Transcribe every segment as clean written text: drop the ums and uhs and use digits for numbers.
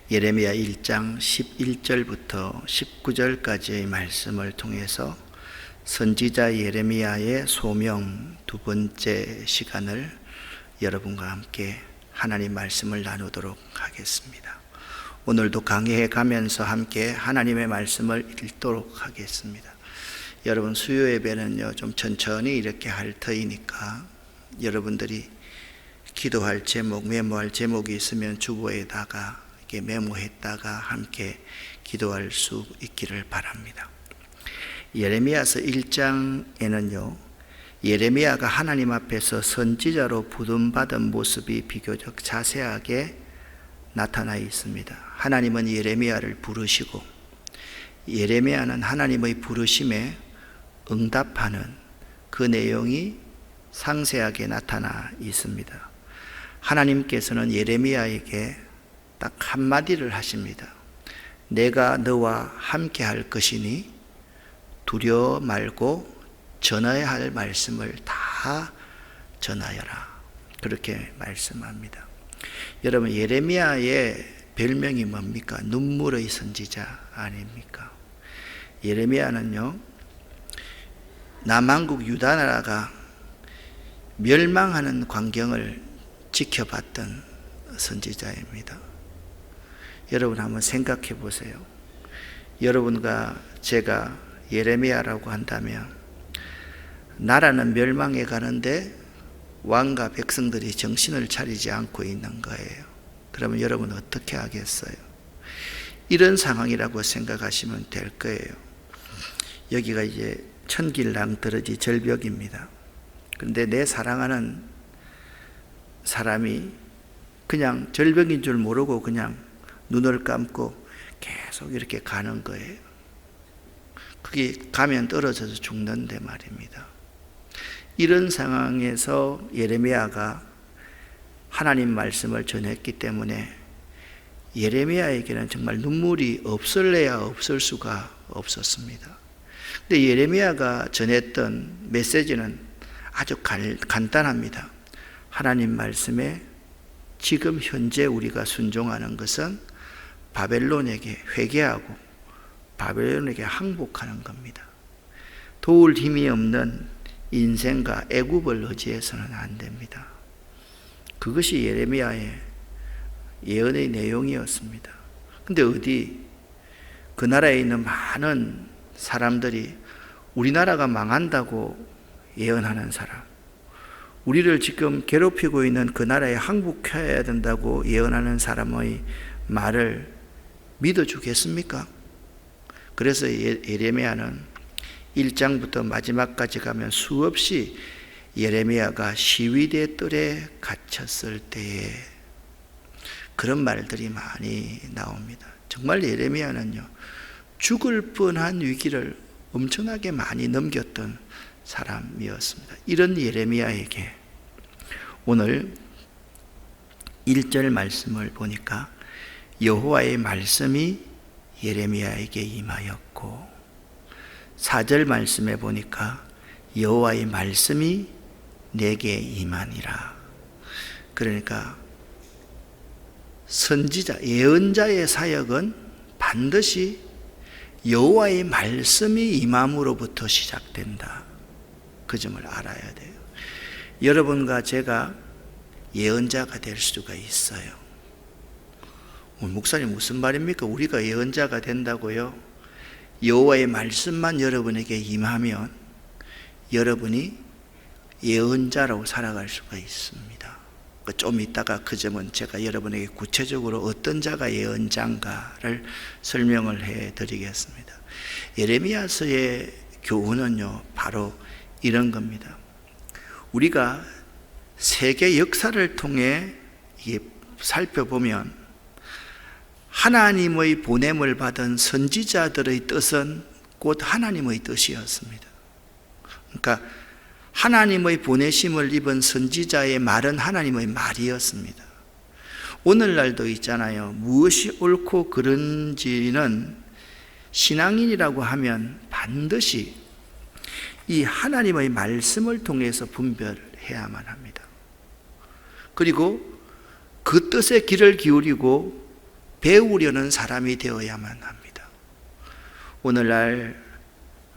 예레미야 1장 11절부터 19절까지의 말씀을 통해서 선지자 예레미야의 소명 두 번째 시간을 여러분과 함께 하나님 말씀을 나누도록 하겠습니다. 오늘도 강의해 가면서 함께 하나님의 말씀을 읽도록 하겠습니다. 여러분, 수요 예배는요 좀 천천히 이렇게 할 터이니까 여러분들이 기도할 제목, 메모할 제목이 있으면 주보에다가 이렇게 메모했다가 함께 기도할 수 있기를 바랍니다. 예레미야서 1장에는요 예레미야가 하나님 앞에서 선지자로 부름받은 모습이 비교적 자세하게 나타나 있습니다. 하나님은 예레미야를 부르시고 예레미야는 하나님의 부르심에 응답하는 그 내용이 상세하게 나타나 있습니다. 하나님께서는 예레미야에게 딱 한마디를 하십니다. 내가 너와 함께 할 것이니 두려워 말고 전해야 할 말씀을 다 전하여라. 그렇게 말씀합니다. 여러분, 예레미야의 별명이 뭡니까? 눈물의 선지자 아닙니까? 예레미야는요 남한국 유다나라가 멸망하는 광경을 지켜봤던 선지자입니다. 여러분 한번 생각해 보세요. 여러분과 제가 예레미야라고 한다면 나라는 멸망해 가는데 왕과 백성들이 정신을 차리지 않고 있는 거예요. 그러면 여러분 어떻게 하겠어요? 이런 상황이라고 생각하시면 될 거예요. 여기가 이제 천길랑 들어지 절벽입니다. 그런데 내 사랑하는 사람이 그냥 절벽인 줄 모르고 그냥 눈을 감고 계속 이렇게 가는 거예요. 그게 가면 떨어져서 죽는데 말입니다. 이런 상황에서 예레미야가 하나님 말씀을 전했기 때문에 예레미야에게는 정말 눈물이 없을래야 없을 수가 없었습니다. 근데 예레미야가 전했던 메시지는 아주 간단합니다. 하나님 말씀에 지금 현재 우리가 순종하는 것은 바벨론에게 회개하고 바벨론에게 항복하는 겁니다. 도울 힘이 없는 인생과 애굽을 의지해서는 안 됩니다. 그것이 예레미야의 예언의 내용이었습니다. 근데 어디 그 나라에 있는 많은 사람들이 우리나라가 망한다고 예언하는 사람, 우리를 지금 괴롭히고 있는 그 나라에 항복해야 된다고 예언하는 사람의 말을 믿어주겠습니까? 그래서 예레미야는 1장부터 마지막까지 가면 수없이 예레미야가 시위대 뜰에 갇혔을 때에 그런 말들이 많이 나옵니다. 정말 예레미야는요 죽을 뻔한 위기를 엄청나게 많이 넘겼던 사람이었습니다. 이런 예레미야에게 오늘 1절 말씀을 보니까 여호와의 말씀이 예레미야에게 임하였고 4절 말씀에 보니까 여호와의 말씀이 내게 임하니라. 그러니까 선지자, 예언자의 사역은 반드시 여호와의 말씀이 임함으로부터 시작된다. 그 점을 알아야 돼요. 여러분과 제가 예언자가 될 수가 있어요. 목사님 무슨 말입니까? 우리가 예언자가 된다고요? 여호와의 말씀만 여러분에게 임하면 여러분이 예언자라고 살아갈 수가 있습니다. 좀 이따가 그 점은 제가 여러분에게 구체적으로 어떤 자가 예언자인가를 설명을 해드리겠습니다. 예레미야서의 교훈은요 바로 이런 겁니다. 우리가 세계 역사를 통해 살펴보면 하나님의 보냄을 받은 선지자들의 뜻은 곧 하나님의 뜻이었습니다. 그러니까 하나님의 보내심을 입은 선지자의 말은 하나님의 말이었습니다. 오늘날도 있잖아요. 무엇이 옳고 그른지는 신앙인이라고 하면 반드시 이 하나님의 말씀을 통해서 분별해야만 합니다. 그리고 그 뜻에 귀를 기울이고 배우려는 사람이 되어야만 합니다. 오늘날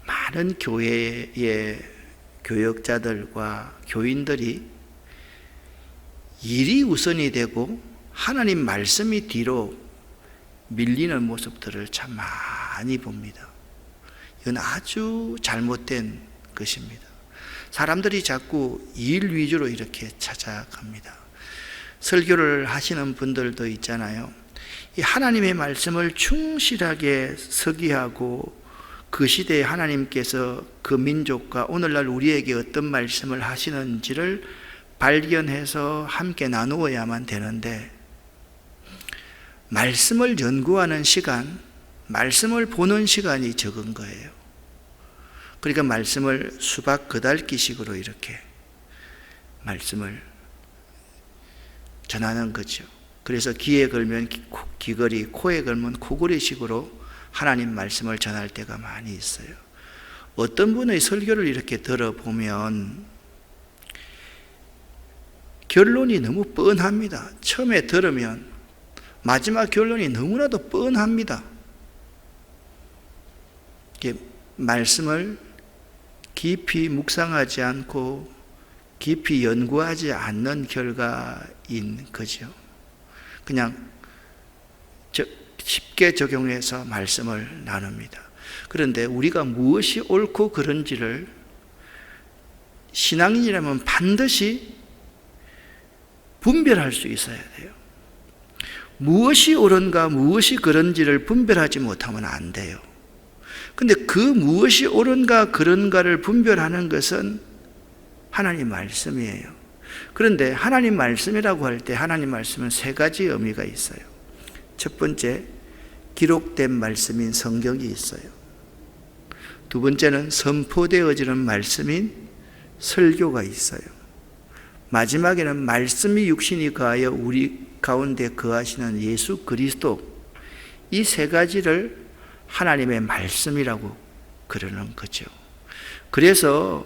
많은 교회의 교역자들과 교인들이 일이 우선이 되고 하나님 말씀이 뒤로 밀리는 모습들을 참 많이 봅니다. 이건 아주 잘못된 것입니다. 사람들이 자꾸 일 위주로 이렇게 찾아갑니다. 설교를 하시는 분들도 있잖아요. 이 하나님의 말씀을 충실하게 서기하고 그 시대에 하나님께서 그 민족과 오늘날 우리에게 어떤 말씀을 하시는지를 발견해서 함께 나누어야만 되는데, 말씀을 연구하는 시간, 말씀을 보는 시간이 적은 거예요. 그러니까 말씀을 수박 그달기식으로 이렇게 말씀을 전하는 거죠. 그래서 귀에 걸면 귀걸이, 코에 걸면 코걸이식으로 하나님 말씀을 전할 때가 많이 있어요. 어떤 분의 설교를 이렇게 들어보면 결론이 너무 뻔합니다. 처음에 들으면 마지막 결론이 너무나도 뻔합니다. 말씀을 깊이 묵상하지 않고 깊이 연구하지 않는 결과인 거죠. 그냥 쉽게 적용해서 말씀을 나눕니다. 그런데 우리가 무엇이 옳고 그른지를 신앙인이라면 반드시 분별할 수 있어야 돼요. 무엇이 옳은가 무엇이 그른지를 분별하지 못하면 안 돼요. 근데 그 무엇이 옳은가 그른가를 분별하는 것은 하나님 말씀이에요. 그런데 하나님 말씀이라고 할 때 하나님 말씀은 세 가지 의미가 있어요. 첫 번째, 기록된 말씀인 성경이 있어요. 두 번째는 선포되어지는 말씀인 설교가 있어요. 마지막에는 말씀이 육신이 거하여 우리 가운데 거하시는 예수 그리스도, 이 세 가지를 하나님의 말씀이라고 그러는 거죠. 그래서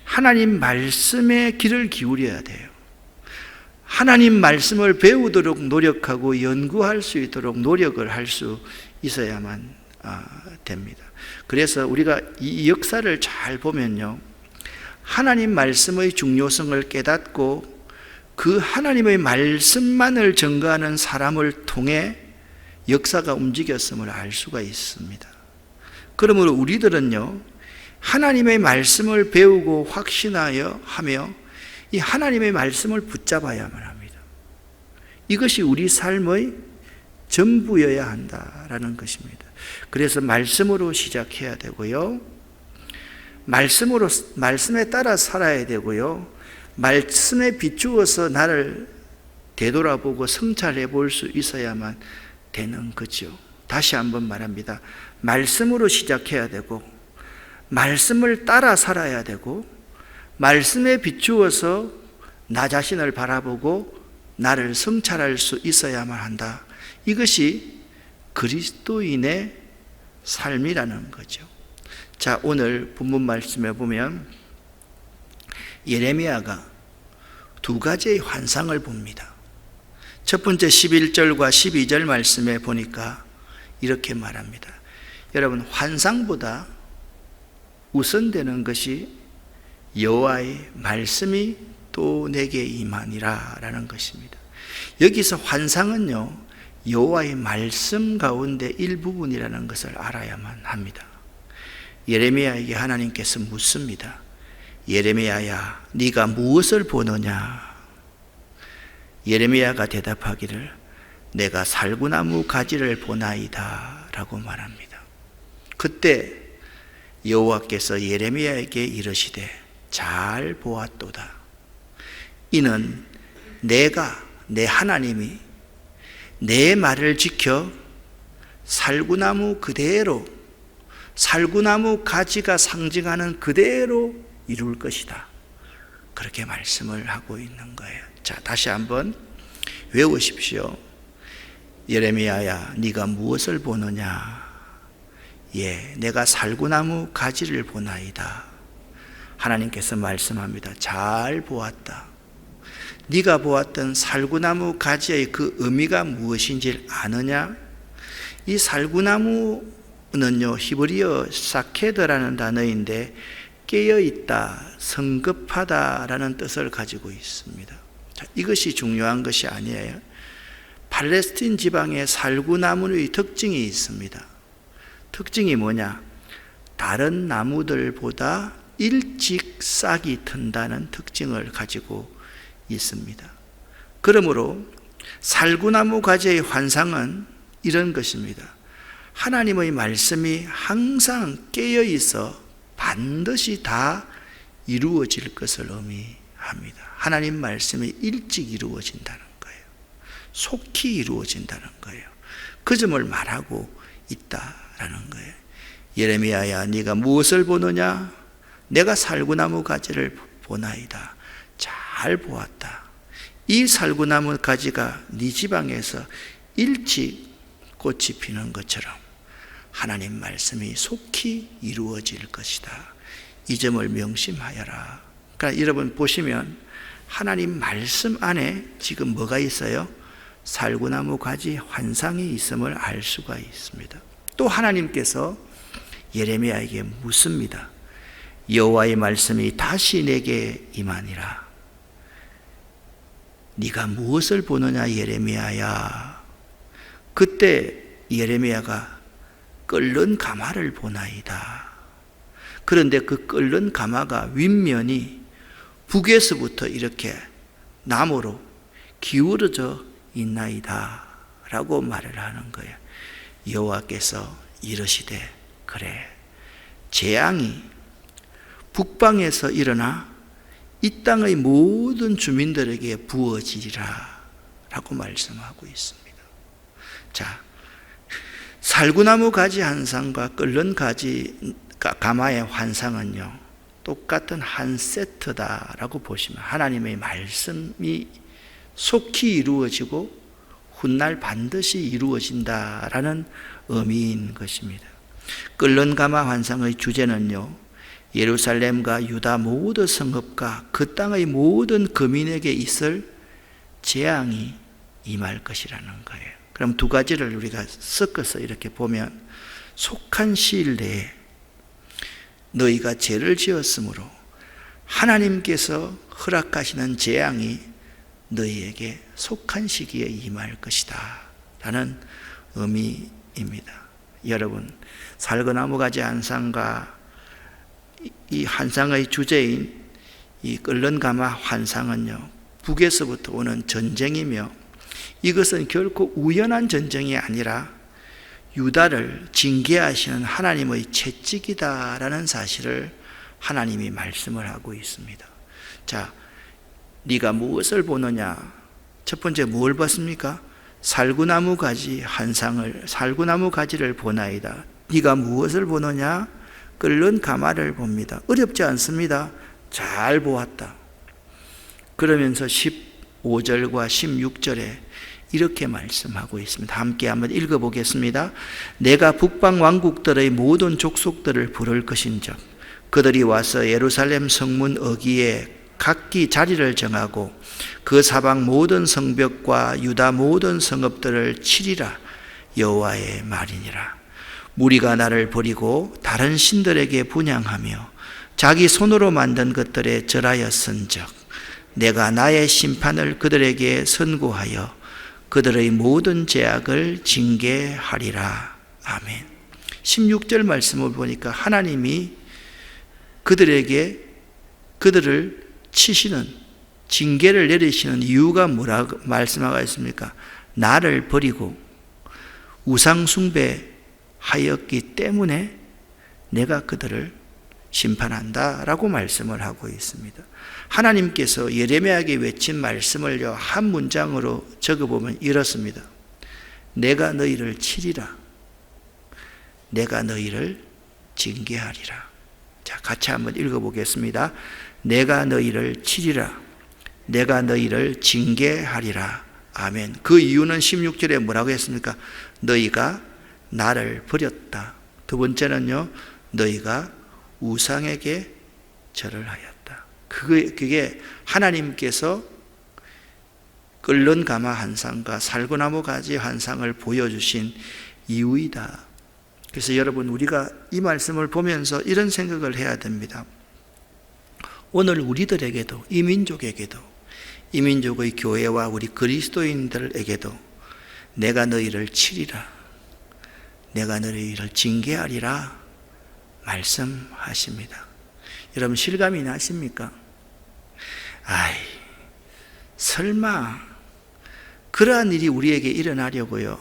하나님 말씀에 귀를 기울여야 돼요. 하나님 말씀을 배우도록 노력하고 연구할 수 있도록 노력을 할 수 있어야만 됩니다. 그래서 우리가 이 역사를 잘 보면요, 하나님 말씀의 중요성을 깨닫고 그 하나님의 말씀만을 전가하는 사람을 통해 역사가 움직였음을 알 수가 있습니다. 그러므로 우리들은요, 하나님의 말씀을 배우고 확신하여 하며 이 하나님의 말씀을 붙잡아야만 합니다. 이것이 우리 삶의 전부여야 한다라는 것입니다. 그래서 말씀으로 시작해야 되고요, 말씀에 따라 살아야 되고요, 말씀에 비추어서 나를 되돌아보고 성찰해 볼 수 있어야만 되는 거죠. 다시 한번 말합니다. 말씀으로 시작해야 되고, 말씀을 따라 살아야 되고, 말씀에 비추어서 나 자신을 바라보고 나를 성찰할 수 있어야만 한다. 이것이 그리스도인의 삶이라는 거죠. 자, 오늘 본문 말씀에 보면 예레미야가 두 가지의 환상을 봅니다. 첫 번째 11절과 12절 말씀에 보니까 이렇게 말합니다. 여러분, 환상보다 우선되는 것이 여호와의 말씀이 또 내게 임하니라 라는 것입니다. 여기서 환상은요, 여호와의 말씀 가운데 일부분이라는 것을 알아야만 합니다. 예레미야에게 하나님께서 묻습니다. 예레미야야, 네가 무엇을 보느냐? 예레미야가 대답하기를 내가 살구나무 가지를 보나이다 라고 말합니다. 그때 여호와께서 예레미야에게 이르시되 잘 보았도다. 이는 내가, 내 하나님이 내 말을 지켜 살구나무 그대로, 살구나무 가지가 상징하는 그대로 이룰 것이다. 그렇게 말씀을 하고 있는 거예요. 자, 다시 한번 외우십시오. 예레미야야, 네가 무엇을 보느냐? 예, 내가 살구나무 가지를 보나이다. 하나님께서 말씀합니다. 잘 보았다. 네가 보았던 살구나무 가지의 그 의미가 무엇인지 아느냐? 이 살구나무는요, 히브리어 사케드라는 단어인데 깨어있다, 성급하다라는 뜻을 가지고 있습니다. 자, 이것이 중요한 것이 아니에요. 팔레스틴 지방에 살구나무의 특징이 있습니다. 특징이 뭐냐? 다른 나무들보다 일찍 싹이 튼다는 특징을 가지고 있습니다. 그러므로 살구나무 가지의 환상은 이런 것입니다. 하나님의 말씀이 항상 깨어 있어 반드시 다 이루어질 것을 의미합니다. 하나님 말씀이 일찍 이루어진다는 거예요. 속히 이루어진다는 거예요. 그 점을 말하고 있다라는 거예요. 예레미야야, 네가 무엇을 보느냐? 내가 살구나무 가지를 보나이다. 잘 보았다. 이 살구나무 가지가 네 지방에서 일찍 꽃이 피는 것처럼 하나님 말씀이 속히 이루어질 것이다. 이 점을 명심하여라. 그러니까 여러분 보시면 하나님 말씀 안에 지금 뭐가 있어요? 살구나무 가지 환상이 있음을 알 수가 있습니다. 또 하나님께서 예레미야에게 묻습니다. 여호와의 말씀이 다시 내게 임하니라. 네가 무엇을 보느냐 예레미야야. 그때 예레미야가 끓는 가마를 보나이다. 그런데 그 끓는 가마가 윗면이 북에서부터 이렇게 남으로 기울어져 있나이다 라고 말을 하는 거예요. 여호와께서 이르시되 그래, 재앙이 북방에서 일어나 이 땅의 모든 주민들에게 부어지리라 라고 말씀하고 있습니다. 자, 살구나무 가지 환상과 끓는 가마의 환상은요, 똑같은 한 세트다라고 보시면 하나님의 말씀이 속히 이루어지고 훗날 반드시 이루어진다라는 의미인 것입니다. 끓는 가마 환상의 주제는요, 예루살렘과 유다 모든 성읍과 그 땅의 모든 거민에게 있을 재앙이 임할 것이라는 거예요. 그럼 두 가지를 우리가 섞어서 이렇게 보면, 속한 시일 내에 너희가 죄를 지었으므로 하나님께서 허락하시는 재앙이 너희에게 속한 시기에 임할 것이다 라는 의미입니다. 여러분, 살구나무 가지 환상과 이 환상의 주제인 이 끓는 가마 환상은요, 북에서부터 오는 전쟁이며, 이것은 결코 우연한 전쟁이 아니라 유다를 징계하시는 하나님의 채찍이다라는 사실을 하나님이 말씀을 하고 있습니다. 자, 네가 무엇을 보느냐? 첫 번째 뭘 봤습니까? 살구나무 가지 환상을, 살구나무 가지를 보나이다. 네가 무엇을 보느냐? 끓는 가마를 봅니다. 어렵지 않습니다. 잘 보았다. 그러면서 15절과 16절에 이렇게 말씀하고 있습니다. 함께 한번 읽어보겠습니다. 내가 북방 왕국들의 모든 족속들을 부를 것인즉 그들이 와서 예루살렘 성문 어귀에 각기 자리를 정하고 그 사방 모든 성벽과 유다 모든 성읍들을 치리라. 여호와의 말이니라. 무리가 나를 버리고 다른 신들에게 분향하며 자기 손으로 만든 것들에 절하였은즉 내가 나의 심판을 그들에게 선고하여 그들의 모든 죄악을 징계하리라. 아멘. 16절 말씀을 보니까 하나님이 그들을 치시는, 징계를 내리시는 이유가 뭐라고 말씀하고 있습니까? 나를 버리고 우상 숭배하였기 때문에 내가 그들을 심판한다 라고 말씀을 하고 있습니다. 하나님께서 예레미야에게 외친 말씀을요, 한 문장으로 적어보면 이렇습니다. 내가 너희를 치리라. 내가 너희를 징계하리라. 자, 같이 한번 읽어보겠습니다. 내가 너희를 치리라. 내가 너희를 징계하리라. 아멘. 그 이유는 16절에 뭐라고 했습니까? 너희가 나를 버렸다. 두 번째는요, 너희가 우상에게 절을 하였다. 그게 하나님께서 끓는 가마 한 상과 살구나무 가지 한 상을 보여주신 이유이다. 그래서 여러분, 우리가 이 말씀을 보면서 이런 생각을 해야 됩니다. 오늘 우리들에게도, 이 민족에게도, 이 민족의 교회와 우리 그리스도인들에게도 내가 너희를 치리라, 내가 너희를 징계하리라 말씀하십니다. 여러분, 실감이 나십니까? 아이, 설마 그러한 일이 우리에게 일어나려고요?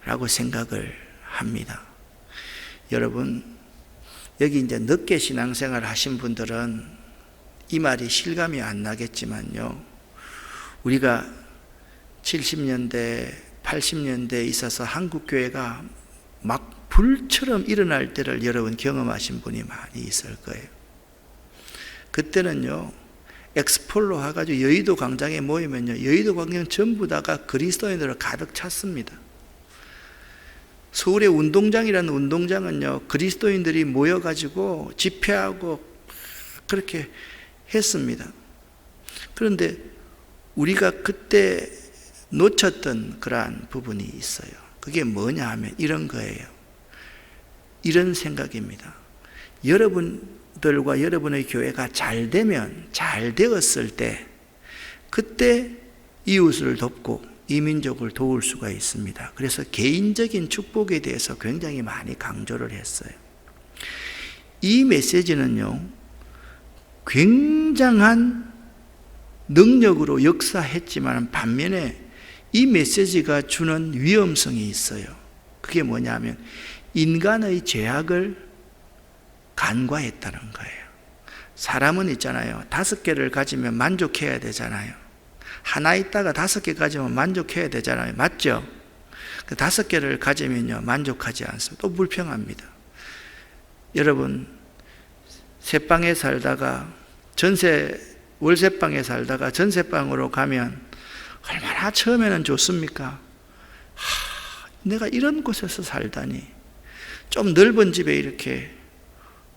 라고 생각을 합니다. 여러분, 여기 이제 늦게 신앙생활 하신 분들은 이 말이 실감이 안 나겠지만요, 우리가 70년대, 80년대에 있어서 한국교회가 막 불처럼 일어날 때를 여러분 경험하신 분이 많이 있을 거예요. 그때는요, 엑스폴로 와가지고 여의도 광장에 모이면요, 여의도 광장 전부 다가 그리스도인으로 가득 찼습니다. 서울의 운동장이라는 운동장은요, 그리스도인들이 모여가지고 집회하고 그렇게 했습니다. 그런데 우리가 그때 놓쳤던 그러한 부분이 있어요. 그게 뭐냐 하면 이런 거예요. 이런 생각입니다. 여러분들과 여러분의 교회가 잘 되면, 잘 되었을 때, 그때 이웃을 돕고 이 민족을 도울 수가 있습니다. 그래서 개인적인 축복에 대해서 굉장히 많이 강조를 했어요. 이 메시지는요, 굉장한 능력으로 역사했지만 반면에 이 메시지가 주는 위험성이 있어요. 그게 뭐냐면 인간의 죄악을 간과했다는 거예요. 사람은 있잖아요, 5개를 가지면 만족해야 되잖아요. 하나 있다가 5개 가지면 만족해야 되잖아요. 맞죠? 그 5개를 가지면요, 만족하지 않습니다. 또 불평합니다. 여러분, 새방에 살다가 월세방에 살다가 전세방으로 가면 얼마나 처음에는 좋습니까? 내가 이런 곳에서 살다니. 좀 넓은 집에 이렇게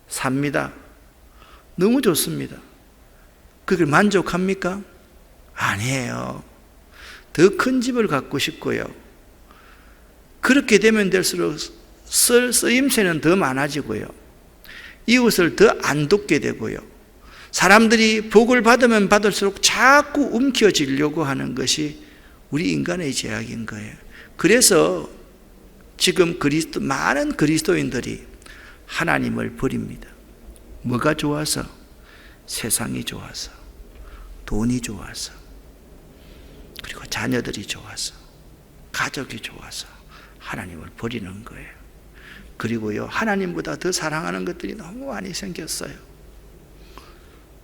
삽니다. 너무 좋습니다. 그걸 만족합니까? 아니에요. 더 큰 집을 갖고 싶고요. 그렇게 되면 될수록 쓰임새는 더 많아지고요. 이웃을 더 안 돕게 되고요. 사람들이 복을 받으면 받을수록 자꾸 움켜쥐려고 하는 것이 우리 인간의 죄악인 거예요. 그래서 지금 많은 그리스도인들이 하나님을 버립니다. 뭐가 좋아서? 세상이 좋아서, 돈이 좋아서, 그리고 자녀들이 좋아서, 가족이 좋아서 하나님을 버리는 거예요. 그리고요, 하나님보다 더 사랑하는 것들이 너무 많이 생겼어요.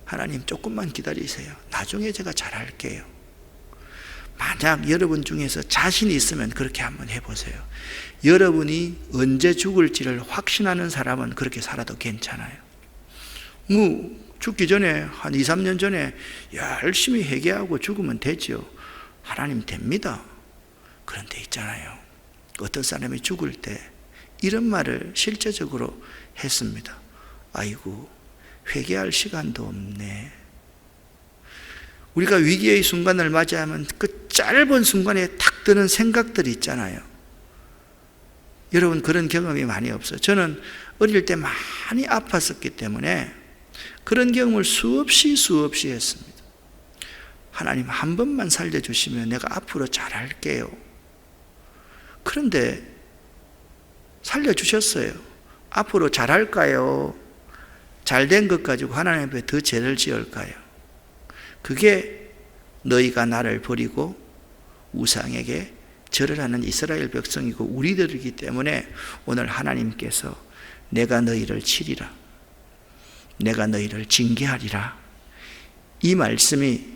하나님 조금만 기다리세요. 나중에 제가 잘할게요. 만약 여러분 중에서 자신이 있으면 그렇게 한번 해보세요. 여러분이 언제 죽을지를 확신하는 사람은 그렇게 살아도 괜찮아요. 죽기 전에 한 2, 3년 전에 열심히 회개하고 죽으면 되죠. 하나님 됩니다. 그런데 있잖아요, 어떤 사람이 죽을 때 이런 말을 실제적으로 했습니다. 아이고, 회개할 시간도 없네. 우리가 위기의 순간을 맞이하면 그 짧은 순간에 탁 드는 생각들이 있잖아요. 여러분, 그런 경험이 많이 없어요. 저는 어릴 때 많이 아팠었기 때문에 그런 경험을 수없이 했습니다. 하나님 한 번만 살려주시면 내가 앞으로 잘할게요. 그런데 살려주셨어요. 앞으로 잘할까요? 잘된 것 가지고 하나님 앞에 더 죄를 지을까요? 그게 너희가 나를 버리고 우상에게 절을 하는 이스라엘 백성이고 우리들이기 때문에 오늘 하나님께서 내가 너희를 치리라, 내가 너희를 징계하리라, 이 말씀이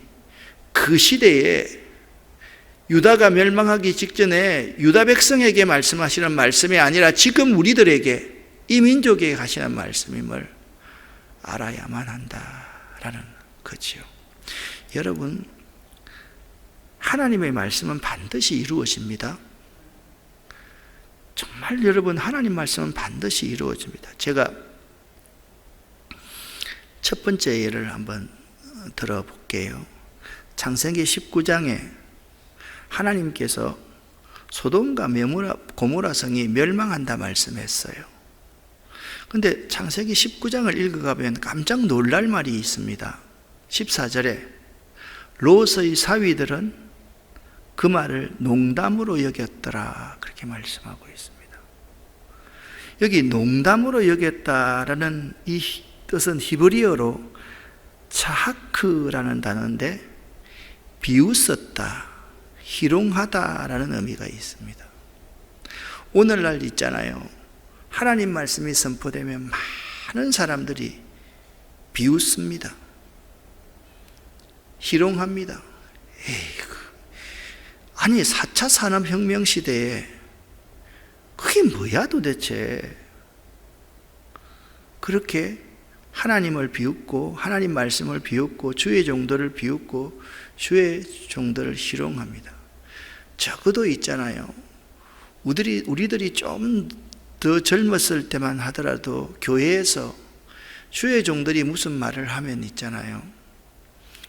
그 시대에 유다가 멸망하기 직전에 유다 백성에게 말씀하시는 말씀이 아니라 지금 우리들에게, 이 민족에게 하시는 말씀임을 알아야만 한다라는 거지요. 여러분, 하나님의 말씀은 반드시 이루어집니다. 정말 여러분, 하나님 말씀은 반드시 이루어집니다. 제가 첫 번째 예를 한번 들어볼게요. 창세기 19장에 하나님께서 소돔과 고모라 성이 멸망한다 말씀했어요. 근데 창세기 19장을 읽어가면 깜짝 놀랄 말이 있습니다. 14절에 롯의 사위들은 그 말을 농담으로 여겼더라, 그렇게 말씀하고 있습니다. 여기 농담으로 여겼다라는 이 뜻은 히브리어로 차하크라는 단어인데 비웃었다, 희롱하다라는 의미가 있습니다. 오늘날 있잖아요, 하나님 말씀이 선포되면 많은 사람들이 비웃습니다. 희롱합니다. 에이구, 아니 4차 산업혁명 시대에 그게 뭐야 도대체. 그렇게 하나님을 비웃고 하나님 말씀을 비웃고 주의 종들을 비웃고 주의 종들을 희롱합니다. 적어도 있잖아요, 우리들이 좀 더 젊었을 때만 하더라도 교회에서 주의 종들이 무슨 말을 하면 있잖아요,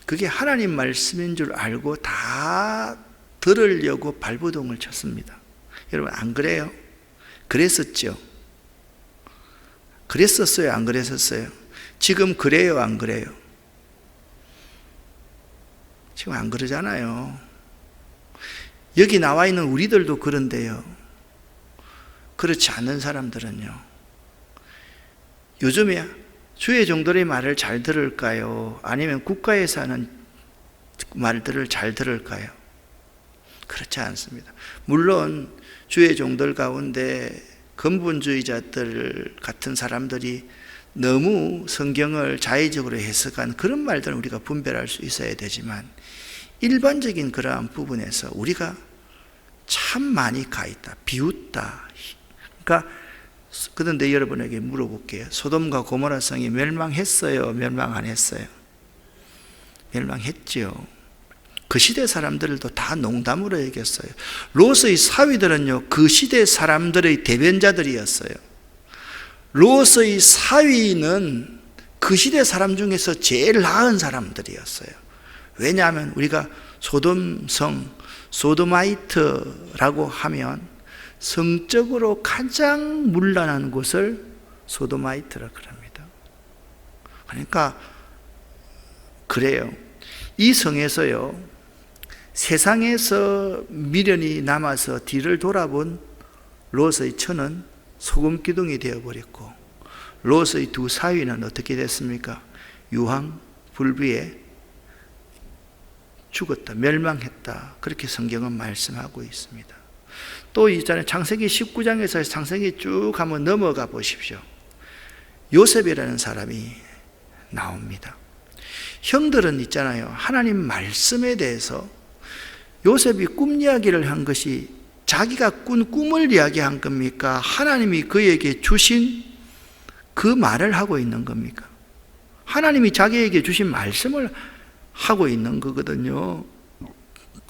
그게 하나님 말씀인 줄 알고 다 들으려고 발버둥을 쳤습니다. 여러분 안 그래요? 그랬었죠? 그랬었어요? 안 그랬었어요? 지금 그래요? 안 그래요? 지금 안 그러잖아요. 여기 나와 있는 우리들도 그런데요, 그렇지 않은 사람들은요, 요즘에 주의 종들의 말을 잘 들을까요? 아니면 국가에서 하는 말들을 잘 들을까요? 그렇지 않습니다. 물론 주의 종들 가운데 근본주의자들 같은 사람들이 너무 성경을 자의적으로 해석한 그런 말들은 우리가 분별할 수 있어야 되지만, 일반적인 그러한 부분에서 우리가 참 많이 가 있다, 비웃다. 그러니까 그런데 여러분에게 물어볼게요. 소돔과 고모라 성이 멸망했어요? 멸망 안 했어요? 멸망했죠. 그 시대 사람들도 다 농담으로 여겼어요. 롯의 사위들은요, 그 시대 사람들의 대변자들이었어요. 롯의 사위는 그 시대 사람 중에서 제일 나은 사람들이었어요. 왜냐하면 우리가 소돔성, 소도마이트라고 하면 성적으로 가장 문란한 곳을 소도마이트라고 합니다. 그러니까 그래요. 이 성에서요, 세상에서 미련이 남아서 뒤를 돌아본 롯의 처는 소금 기둥이 되어버렸고, 롯의 두 사위는 어떻게 됐습니까? 유황 불비에 죽었다, 멸망했다, 그렇게 성경은 말씀하고 있습니다. 또 있잖아요, 창세기 19장에서 창세기 쭉 한번 넘어가 보십시오. 요셉이라는 사람이 나옵니다. 형들은 있잖아요, 하나님 말씀에 대해서 요셉이 꿈 이야기를 한 것이 자기가 꾼 꿈을 이야기한 겁니까? 하나님이 그에게 주신 그 말을 하고 있는 겁니까? 하나님이 자기에게 주신 말씀을 하고 있는 거거든요.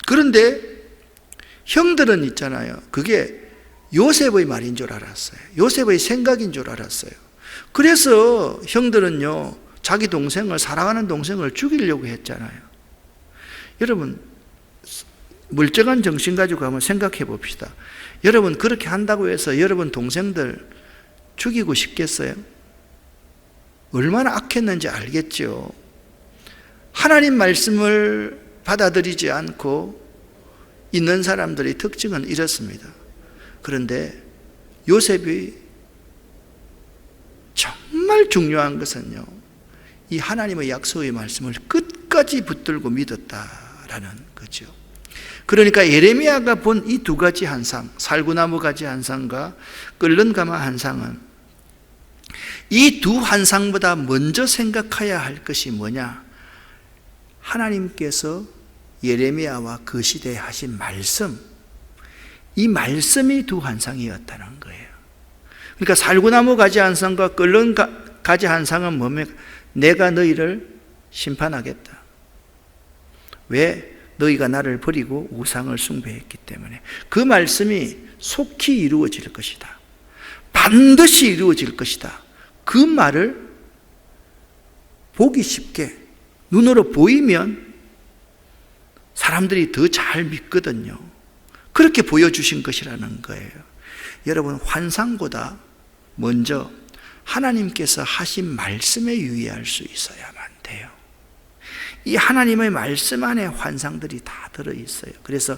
그런데 형들은 있잖아요, 그게 요셉의 말인 줄 알았어요. 요셉의 생각인 줄 알았어요. 그래서 형들은요, 자기 동생을, 사랑하는 동생을 죽이려고 했잖아요. 여러분, 멀쩡한 정신 가지고 한번 생각해 봅시다. 여러분 그렇게 한다고 해서 여러분 동생들 죽이고 싶겠어요? 얼마나 악했는지 알겠죠? 하나님 말씀을 받아들이지 않고 있는 사람들의 특징은 이렇습니다. 그런데 요셉이 정말 중요한 것은요, 이 하나님의 약속의 말씀을 끝까지 붙들고 믿었다라는 거죠. 그러니까 예레미야가 본 이 두 가지 한상, 살구나무 가지 한상과 끓는 가마 한상은 이 두 한상보다 먼저 생각해야 할 것이 뭐냐? 하나님께서 예레미야와 그 시대에 하신 말씀, 이 말씀이 두 한상이었다는 거예요. 그러니까 살구나무 가지 한상과 끓는 가지 한상은 뭡니까? 내가 너희를 심판하겠다. 왜? 너희가 나를 버리고 우상을 숭배했기 때문에. 그 말씀이 속히 이루어질 것이다. 반드시 이루어질 것이다. 그 말을 보기 쉽게 눈으로 보이면 사람들이 더 잘 믿거든요. 그렇게 보여주신 것이라는 거예요. 여러분, 환상보다 먼저 하나님께서 하신 말씀에 유의할 수 있어야만 돼요. 이 하나님의 말씀 안에 환상들이 다 들어있어요. 그래서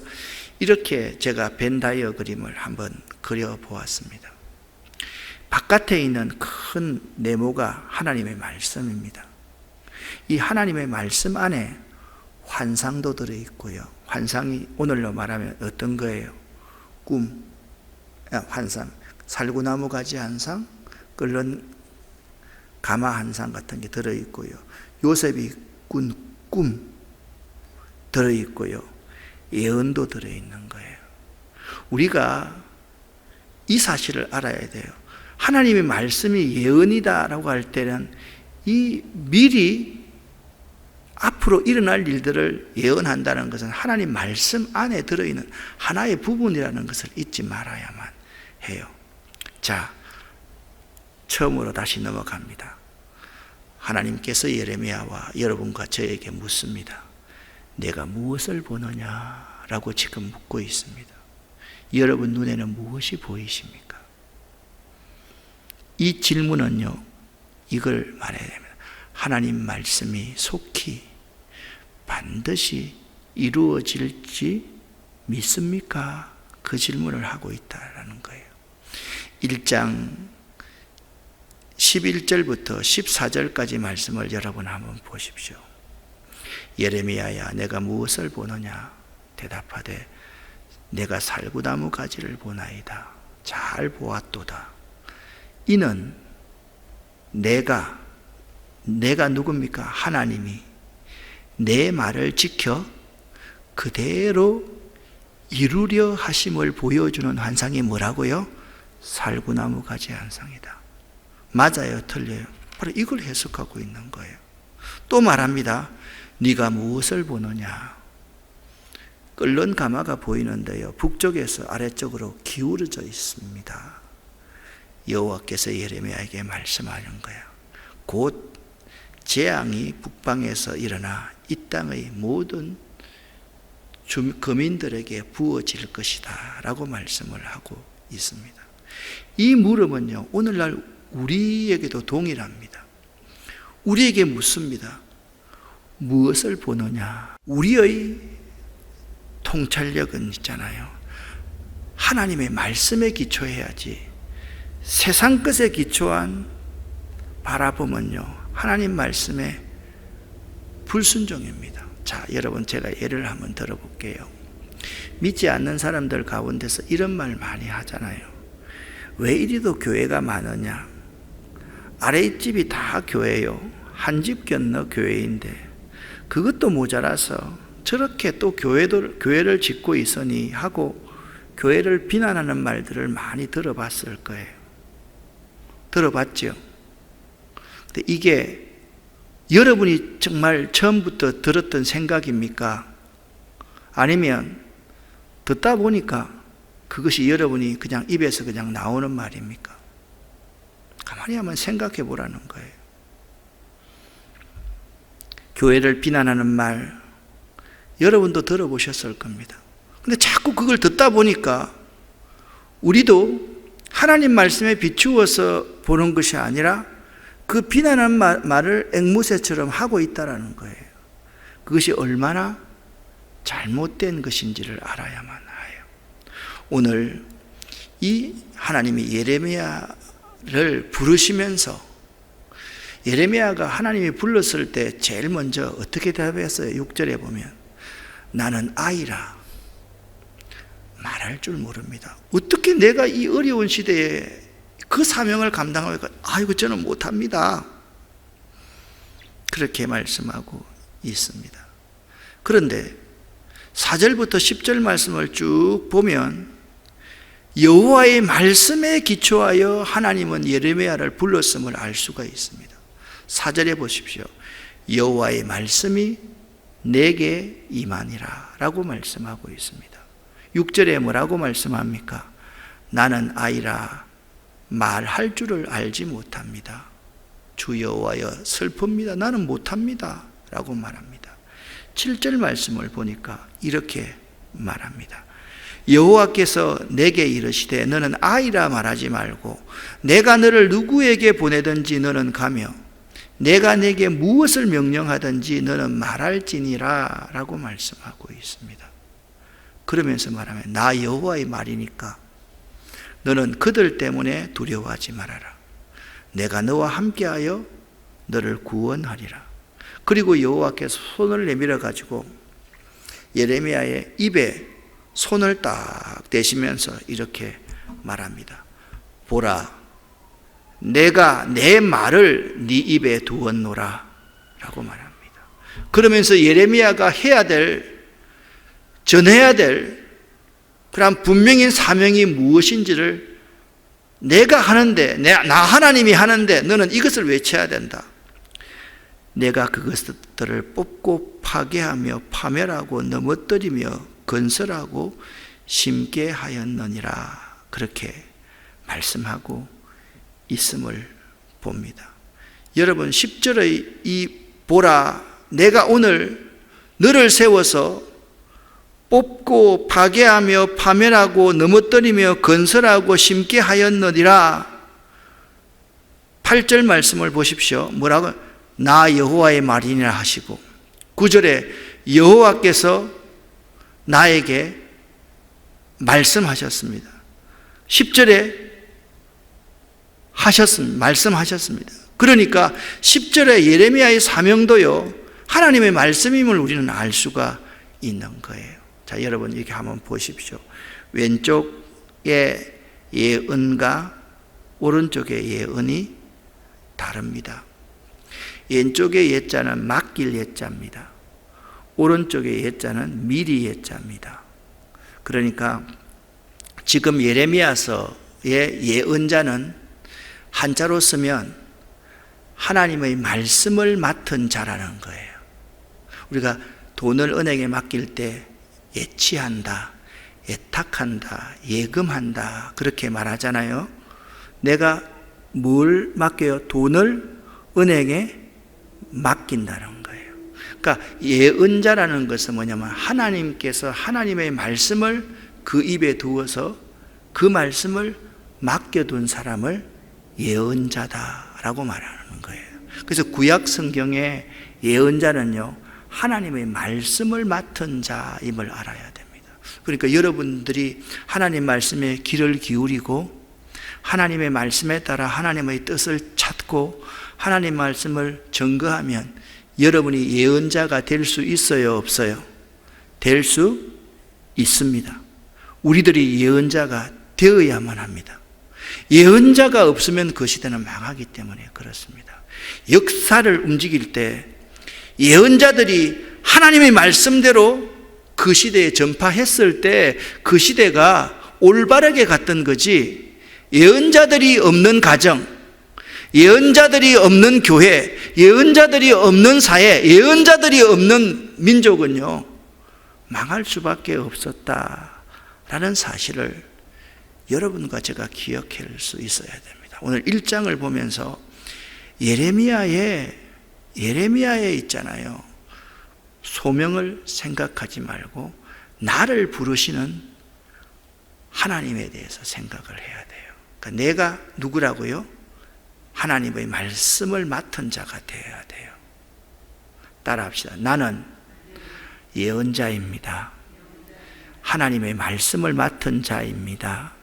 이렇게 제가 벤 다이어그램을 한번 그려보았습니다. 바깥에 있는 큰 네모가 하나님의 말씀입니다. 이 하나님의 말씀 안에 환상도 들어있고요. 환상이 오늘로 말하면 어떤 거예요? 꿈, 환상, 살구나무 가지 한 상, 끓는 가마 한 상 같은 게 들어있고요. 요셉이 꾼 꿈 들어있고요. 예언도 들어있는 거예요. 우리가 이 사실을 알아야 돼요. 하나님의 말씀이 예언이다라고 할 때는 이 미리 앞으로 일어날 일들을 예언한다는 것은 하나님 말씀 안에 들어있는 하나의 부분이라는 것을 잊지 말아야만 해요. 자, 처음으로 다시 넘어갑니다. 하나님께서 예레미야와 여러분과 저에게 묻습니다. 내가 무엇을 보느냐라고 지금 묻고 있습니다. 여러분 눈에는 무엇이 보이십니까? 이 질문은요, 이걸 말해야 됩니다. 하나님 말씀이 속히 반드시 이루어질지 믿습니까? 그 질문을 하고 있다는 거예요. 1장 11절부터 14절까지 말씀을 여러분 한번 보십시오. 예레미야야, 내가 무엇을 보느냐? 대답하되 내가 살구나무 가지를 보나이다. 잘 보았도다. 이는 내가 누굽니까? 하나님이 내 말을 지켜 그대로 이루려 하심을 보여주는 환상이 뭐라고요? 살구나무 가지 한 상이다. 맞아요, 틀려요? 바로 이걸 해석하고 있는 거예요. 또 말합니다. 네가 무엇을 보느냐? 끓는 가마가 보이는데요, 북쪽에서 아래쪽으로 기울어져 있습니다. 여호와께서 예레미야에게 말씀하는 거예요. 곧 재앙이 북방에서 일어나 이 땅의 모든 거민들에게 부어질 것이다 라고 말씀을 하고 있습니다. 이 물음은요, 오늘날 우리에게도 동일합니다. 우리에게 묻습니다. 무엇을 보느냐? 우리의 통찰력은 있잖아요. 하나님의 말씀에 기초해야지 세상 것에 기초한 바라봄은요, 하나님 말씀에 불순종입니다. 자, 여러분, 제가 예를 한번 들어볼게요. 믿지 않는 사람들 가운데서 이런 말 많이 하잖아요. 왜 이리도 교회가 많으냐? 아래집이 다 교회요. 한 집 건너 교회인데 그것도 모자라서 저렇게 또 교회를 짓고 있으니 하고 교회를 비난하는 말들을 많이 들어봤을 거예요. 들어봤죠? 근데 이게 여러분이 정말 처음부터 들었던 생각입니까? 아니면 듣다 보니까 그것이 여러분이 그냥 입에서 그냥 나오는 말입니까? 가만히 한번 생각해 보라는 거예요. 교회를 비난하는 말 여러분도 들어보셨을 겁니다. 근데 자꾸 그걸 듣다 보니까 우리도 하나님 말씀에 비추어서 보는 것이 아니라 그 비난하는 말을 앵무새처럼 하고 있다는 거예요. 그것이 얼마나 잘못된 것인지를 알아야만 해요. 오늘 이 하나님이 예레미야를 부르시면서 예레미야가 하나님이 불렀을 때 제일 먼저 어떻게 대답했어요? 6절에 보면 나는 아이라 말할 줄 모릅니다. 어떻게 내가 이 어려운 시대에 그 사명을 감당할까? 아이고 저는 못합니다. 그렇게 말씀하고 있습니다. 그런데 4절부터 10절 말씀을 쭉 보면 여호와의 말씀에 기초하여 하나님은 예레미야를 불렀음을 알 수가 있습니다. 4절에 보십시오. 여호와의 말씀이 내게 임하니라 라고 말씀하고 있습니다. 6절에 뭐라고 말씀합니까? 나는 아이라 말할 줄을 알지 못합니다. 주 여호와여 슬픕니다. 나는 못합니다 라고 말합니다. 7절 말씀을 보니까 이렇게 말합니다. 여호와께서 내게 이르시되 너는 아이라 말하지 말고 내가 너를 누구에게 보내든지 너는 가며 내가 내게 무엇을 명령하든지 너는 말할지니라 라고 말씀하고 있습니다. 그러면서 말하면 나 여호와의 말이니까 너는 그들 때문에 두려워하지 말아라. 내가 너와 함께하여 너를 구원하리라. 그리고 여호와께서 손을 내밀어 가지고 예레미야의 입에 손을 딱 대시면서 이렇게 말합니다. 보라, 내가 내 말을 네 입에 두었노라 라고 말합니다. 그러면서 예레미야가 해야 될, 전해야 될 그런 분명히 사명이 무엇인지를 내가 하는데, 나 하나님이 하는데 너는 이것을 외쳐야 된다. 내가 그것들을 뽑고 파괴하며 파멸하고 넘어뜨리며 건설하고 심게 하였느니라. 그렇게 말씀하고 있음을 봅니다. 여러분 10절의 이 보라, 내가 오늘 너를 세워서 뽑고 파괴하며 파멸하고 넘어뜨리며 건설하고 심게 하였느니라. 8절 말씀을 보십시오. 뭐라고? 나 여호와의 말이니라 하시고 9절에 여호와께서 나에게 말씀하셨습니다. 10절에 말씀하셨습니다. 그러니까 10절에 예레미야의 사명도요, 하나님의 말씀임을 우리는 알 수가 있는 거예요. 자, 여러분 이렇게 한번 보십시오. 왼쪽의 예언과 오른쪽의 예언이 다릅니다. 왼쪽의 예자는 맡길 예자입니다. 오른쪽의 예자는 미리 예자입니다. 그러니까 지금 예레미야서의 예언자는 한자로 쓰면 하나님의 말씀을 맡은 자라는 거예요. 우리가 돈을 은행에 맡길 때 예치한다, 예탁한다, 예금한다 그렇게 말하잖아요. 내가 뭘 맡겨요? 돈을 은행에 맡긴다는 거예요. 그러니까 예언자라는 것은 뭐냐면 하나님께서 하나님의 말씀을 그 입에 두어서 그 말씀을 맡겨둔 사람을 예언자다라고 말하는 거예요. 그래서 구약 성경의 예언자는요, 하나님의 말씀을 맡은 자임을 알아야 됩니다. 그러니까 여러분들이 하나님 말씀에 귀를 기울이고 하나님의 말씀에 따라 하나님의 뜻을 찾고 하나님 말씀을 증거하면 여러분이 예언자가 될 수 있어요, 없어요? 될 수 있습니다. 우리들이 예언자가 되어야만 합니다. 예언자가 없으면 그 시대는 망하기 때문에 그렇습니다. 역사를 움직일 때 예언자들이 하나님의 말씀대로 그 시대에 전파했을 때 그 시대가 올바르게 갔던 거지, 예언자들이 없는 가정, 예언자들이 없는 교회, 예언자들이 없는 사회, 예언자들이 없는 민족은요 망할 수밖에 없었다라는 사실을 여러분과 제가 기억할 수 있어야 됩니다. 오늘 1장을 보면서 예레미야에 있잖아요, 소명을 생각하지 말고 나를 부르시는 하나님에 대해서 생각을 해야 돼요. 그러니까 내가 누구라고요? 하나님의 말씀을 맡은 자가 되어야 돼요. 따라합시다. 나는 예언자입니다. 하나님의 말씀을 맡은 자입니다.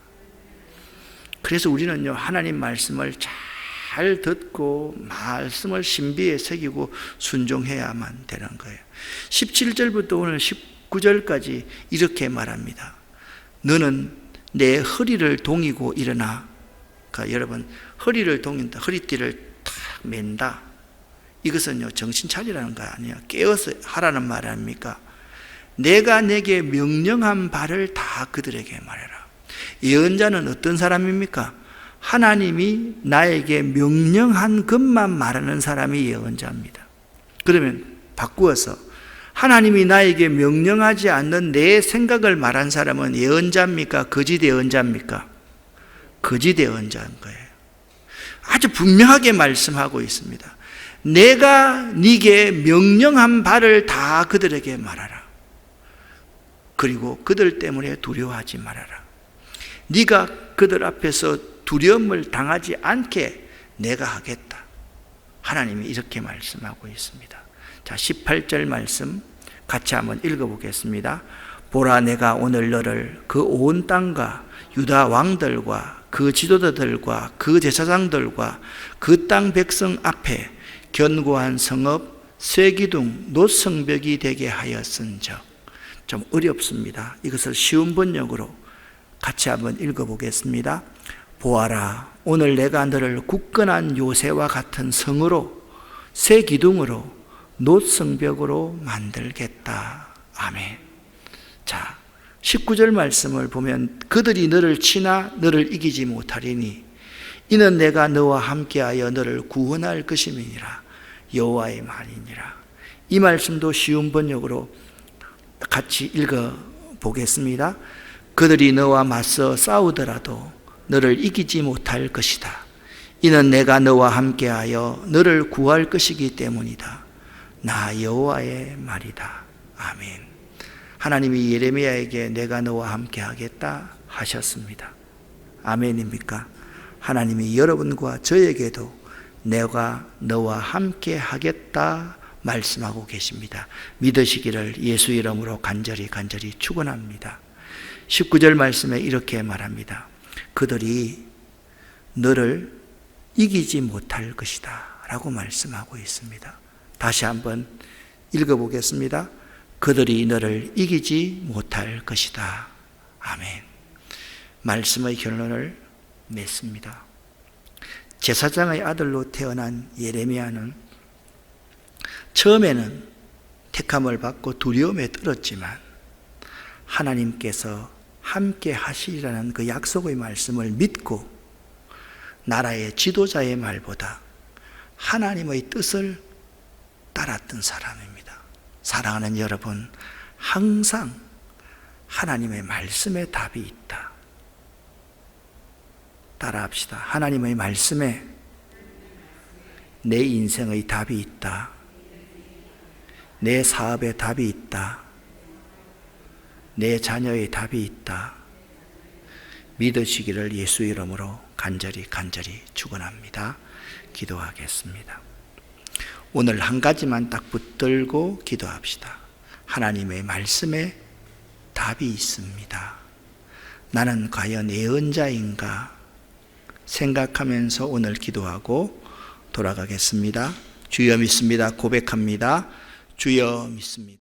그래서 우리는요, 하나님 말씀을 잘 듣고 말씀을 신비에 새기고 순종해야만 되는 거예요. 17절부터 오늘 19절까지 이렇게 말합니다. 너는 내 허리를 동이고 일어나. 그러니까 여러분, 허리를 동인다, 허리띠를 탁 맨다. 이것은요, 정신 차리라는 거 아니에요. 깨어서 하라는 말 아닙니까? 내가 내게 명령한 바를 다 그들에게 말해라. 예언자는 어떤 사람입니까? 하나님이 나에게 명령한 것만 말하는 사람이 예언자입니다. 그러면 바꾸어서 하나님이 나에게 명령하지 않는 내 생각을 말한 사람은 예언자입니까? 거짓 예언자입니까? 거짓 예언자인 거예요. 아주 분명하게 말씀하고 있습니다. 내가 네게 명령한 바를 다 그들에게 말하라. 그리고 그들 때문에 두려워하지 말아라. 네가 그들 앞에서 두려움을 당하지 않게 내가 하겠다. 하나님이 이렇게 말씀하고 있습니다. 자, 18절 말씀 같이 한번 읽어보겠습니다. 보라, 내가 오늘 너를 그 온 땅과 유다 왕들과 그 지도자들과 그 제사장들과 그 땅 백성 앞에 견고한 성읍 쇠기둥 놋성벽이 되게 하였은즉. 좀 어렵습니다. 이것을 쉬운 번역으로 같이 한번 읽어보겠습니다. 보아라, 오늘 내가 너를 굳건한 요새와 같은 성으로 새 기둥으로 놋성벽으로 만들겠다. 아멘. 자, 19절 말씀을 보면 그들이 너를 치나 너를 이기지 못하리니 이는 내가 너와 함께하여 너를 구원할 것임이니라. 여호와의 말이니라. 이 말씀도 쉬운 번역으로 같이 읽어보겠습니다. 그들이 너와 맞서 싸우더라도 너를 이기지 못할 것이다. 이는 내가 너와 함께하여 너를 구할 것이기 때문이다. 나 여호와의 말이다. 아멘. 하나님이 예레미야에게 내가 너와 함께하겠다 하셨습니다. 아멘입니까? 하나님이 여러분과 저에게도 내가 너와 함께하겠다 말씀하고 계십니다. 믿으시기를 예수 이름으로 간절히 축원합니다. 19절 말씀에 이렇게 말합니다. 그들이 너를 이기지 못할 것이다 라고 말씀하고 있습니다. 다시 한번 읽어보겠습니다. 그들이 너를 이기지 못할 것이다. 아멘. 말씀의 결론을 맺습니다. 제사장의 아들로 태어난 예레미야는 처음에는 택함을 받고 두려움에 떨었지만 하나님께서 함께 하시리라는 그 약속의 말씀을 믿고 나라의 지도자의 말보다 하나님의 뜻을 따랐던 사람입니다. 사랑하는 여러분, 항상 하나님의 말씀에 답이 있다. 따라합시다. 하나님의 말씀에 내 인생의 답이 있다. 내 사업에 답이 있다. 내 자녀의 답이 있다. 믿으시기를 예수 이름으로 간절히 축원합니다. 기도하겠습니다. 오늘 한 가지만 딱 붙들고 기도합시다. 하나님의 말씀에 답이 있습니다. 나는 과연 예언자인가 생각하면서 오늘 기도하고 돌아가겠습니다. 주여 믿습니다. 고백합니다. 주여 믿습니다.